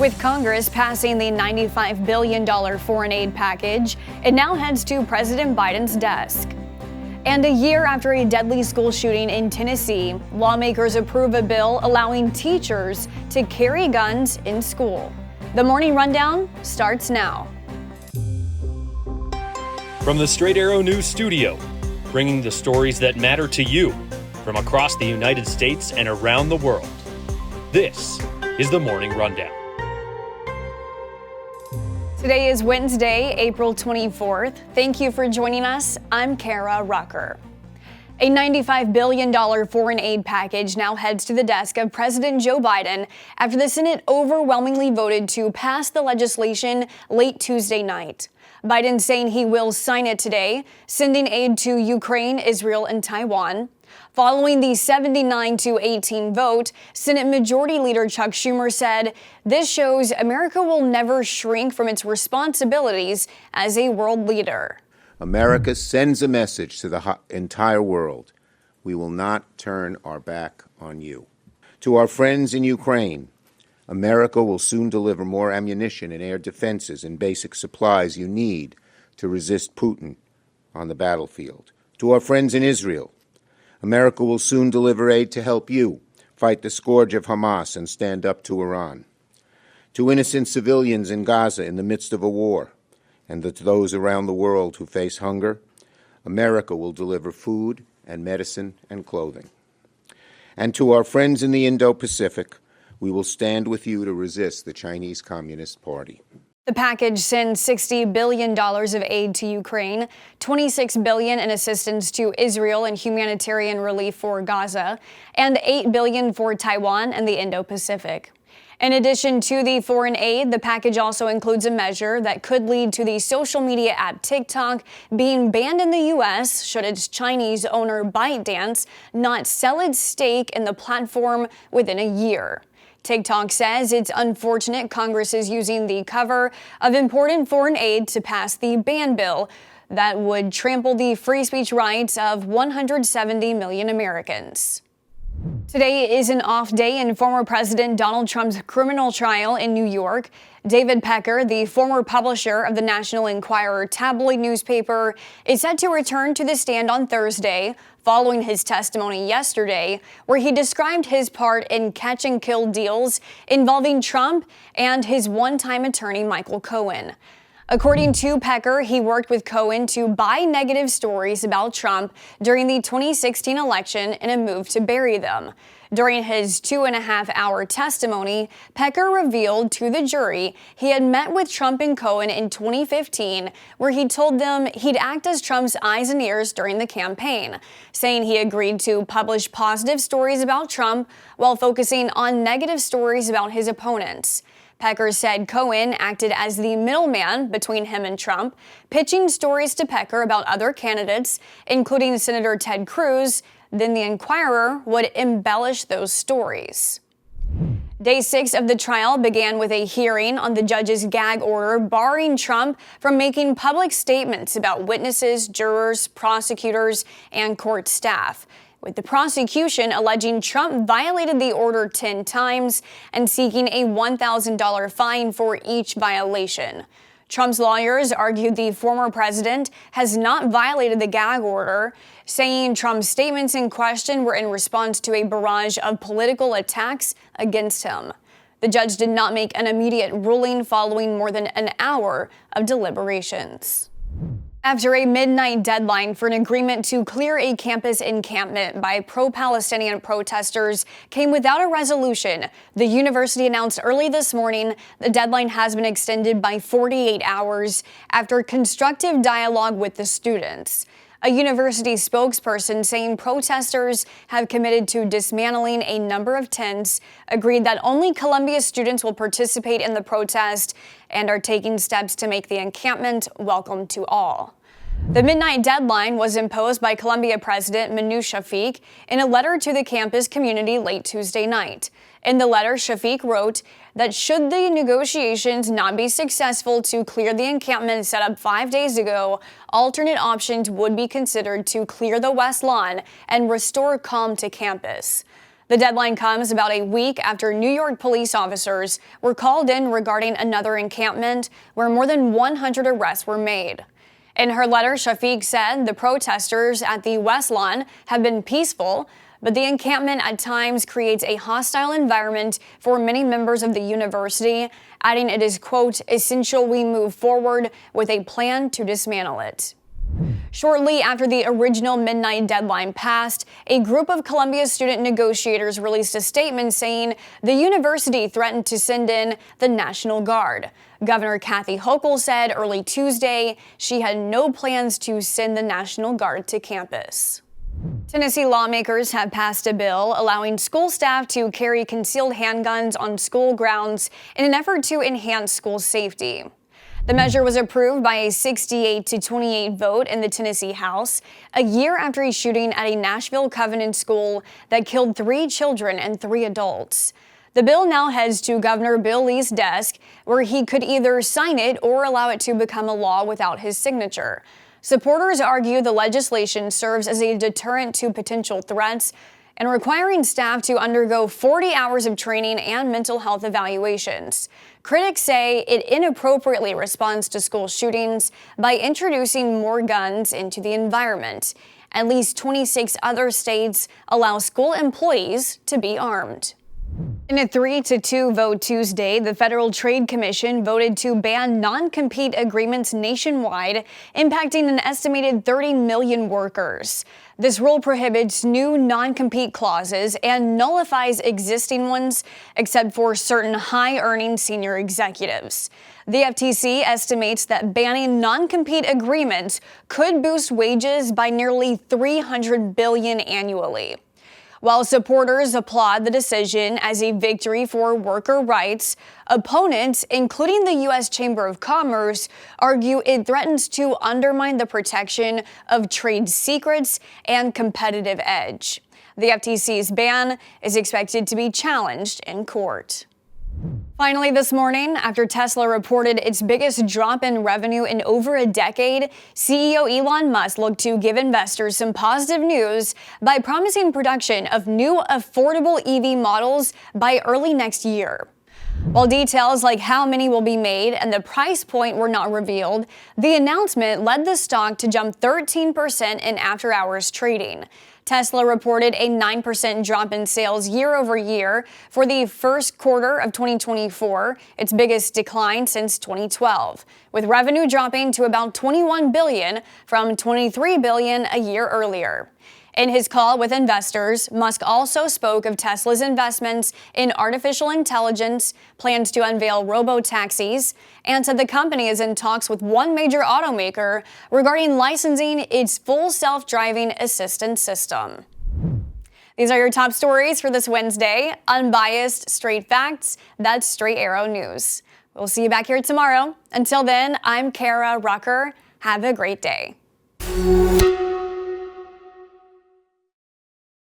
With Congress passing the $95 billion foreign aid package, it now heads to President Biden's desk. And a year after a deadly school shooting in Tennessee, lawmakers approve a bill allowing teachers to carry guns in school. The Morning Rundown starts now. From the Straight Arrow News Studio, bringing the stories that matter to you from across the United States and around the world. This is the Morning Rundown. Today is Wednesday, April 24th. Thank you for joining us. I'm Kara Rucker. A $95 billion foreign aid package now heads to the desk of President Joe Biden after the Senate overwhelmingly voted to pass the legislation late Tuesday night. Biden saying he will sign it today, sending aid to Ukraine, Israel, and Taiwan. Following the 79-18 vote, Senate Majority Leader Chuck Schumer said, "This shows America will never shrink from its responsibilities as a world leader." America sends a message to the entire world. We will not turn our back on you. To our friends in Ukraine, America will soon deliver more ammunition and air defenses and basic supplies you need to resist Putin on the battlefield. To our friends in Israel, America will soon deliver aid to help you fight the scourge of Hamas and stand up to Iran. To innocent civilians in Gaza in the midst of a war, and to those around the world who face hunger, America will deliver food and medicine and clothing. And to our friends in the Indo-Pacific, we will stand with you to resist the Chinese Communist Party. The package sends $60 billion of aid to Ukraine, $26 billion in assistance to Israel and humanitarian relief for Gaza, and $8 billion for Taiwan and the Indo-Pacific. In addition to the foreign aid, the package also includes a measure that could lead to the social media app TikTok being banned in the U.S. should its Chinese owner ByteDance not sell its stake in the platform within a year. TikTok says it's unfortunate Congress is using the cover of important foreign aid to pass the ban bill that would trample the free speech rights of 170 million Americans. Today is an off day in former President Donald Trump's criminal trial in New York. David Pecker, the former publisher of the National Enquirer tabloid newspaper, is set to return to the stand on Thursday, following his testimony yesterday, where he described his part in catch and kill deals involving Trump and his one-time attorney Michael Cohen. According to Pecker, he worked with Cohen to buy negative stories about Trump during the 2016 election in a move to bury them. During his 2.5-hour testimony, Pecker revealed to the jury he had met with Trump and Cohen in 2015, where he told them he'd act as Trump's eyes and ears during the campaign, saying he agreed to publish positive stories about Trump while focusing on negative stories about his opponents. Pecker said Cohen acted as the middleman between him and Trump, pitching stories to Pecker about other candidates, including Senator Ted Cruz. Then the Enquirer would embellish those stories. Day 6 of the trial began with a hearing on the judge's gag order barring Trump from making public statements about witnesses, jurors, prosecutors, and court staff, with the prosecution alleging Trump violated the order 10 times and seeking a $1,000 fine for each violation. Trump's lawyers argued the former president has not violated the gag order, saying Trump's statements in question were in response to a barrage of political attacks against him. The judge did not make an immediate ruling following more than an hour of deliberations. After a midnight deadline for an agreement to clear a campus encampment by pro-Palestinian protesters came without a resolution, the university announced early this morning the deadline has been extended by 48 hours after constructive dialogue with the students. A university spokesperson saying protesters have committed to dismantling a number of tents, agreed that only Columbia students will participate in the protest, and are taking steps to make the encampment welcome to all. The midnight deadline was imposed by Columbia President Manu Shafiq in a letter to the campus community late Tuesday night. In the letter, Shafiq wrote that should the negotiations not be successful to clear the encampment set up 5 days ago, alternate options would be considered to clear the West Lawn and restore calm to campus. The deadline comes about a week after New York police officers were called in regarding another encampment where more than 100 arrests were made. In her letter, Shafiq said the protesters at the West Lawn have been peaceful, but the encampment at times creates a hostile environment for many members of the university, adding it is, quote, essential we move forward with a plan to dismantle it. Shortly after the original midnight deadline passed, a group of Columbia student negotiators released a statement saying the university threatened to send in the National Guard. Governor Kathy Hochul said early Tuesday she had no plans to send the National Guard to campus. Tennessee lawmakers have passed a bill allowing school staff to carry concealed handguns on school grounds in an effort to enhance school safety. The measure was approved by a 68-28 vote in the Tennessee House, a year after a shooting at a Nashville Covenant school that killed 3 children and 3 adults. The bill now heads to Governor Bill Lee's desk, where he could either sign it or allow it to become a law without his signature. Supporters argue the legislation serves as a deterrent to potential threats and requiring staff to undergo 40 hours of training and mental health evaluations. Critics say it inappropriately responds to school shootings by introducing more guns into the environment. At least 26 other states allow school employees to be armed. In a 3-2 vote Tuesday, the Federal Trade Commission voted to ban non-compete agreements nationwide, impacting an estimated 30 million workers. This rule prohibits new non-compete clauses and nullifies existing ones, except for certain high-earning senior executives. The FTC estimates that banning non-compete agreements could boost wages by nearly $300 billion annually. While supporters applaud the decision as a victory for worker rights, opponents, including the U.S. Chamber of Commerce, argue it threatens to undermine the protection of trade secrets and competitive edge. The FTC's ban is expected to be challenged in court. Finally this morning, after Tesla reported its biggest drop in revenue in over a decade, CEO Elon Musk looked to give investors some positive news by promising production of new affordable EV models by early next year. While details like how many will be made and the price point were not revealed, the announcement led the stock to jump 13% in after-hours trading. Tesla reported a 9% drop in sales year over year for the first quarter of 2024, its biggest decline since 2012, with revenue dropping to about $21 billion from $23 billion a year earlier. In his call with investors, Musk also spoke of Tesla's investments in artificial intelligence, plans to unveil robo-taxis, and said the company is in talks with one major automaker regarding licensing its full self-driving assistance system. These are your top stories for this Wednesday. Unbiased, straight facts. That's Straight Arrow News. We'll see you back here tomorrow. Until then, I'm Kara Rucker. Have a great day.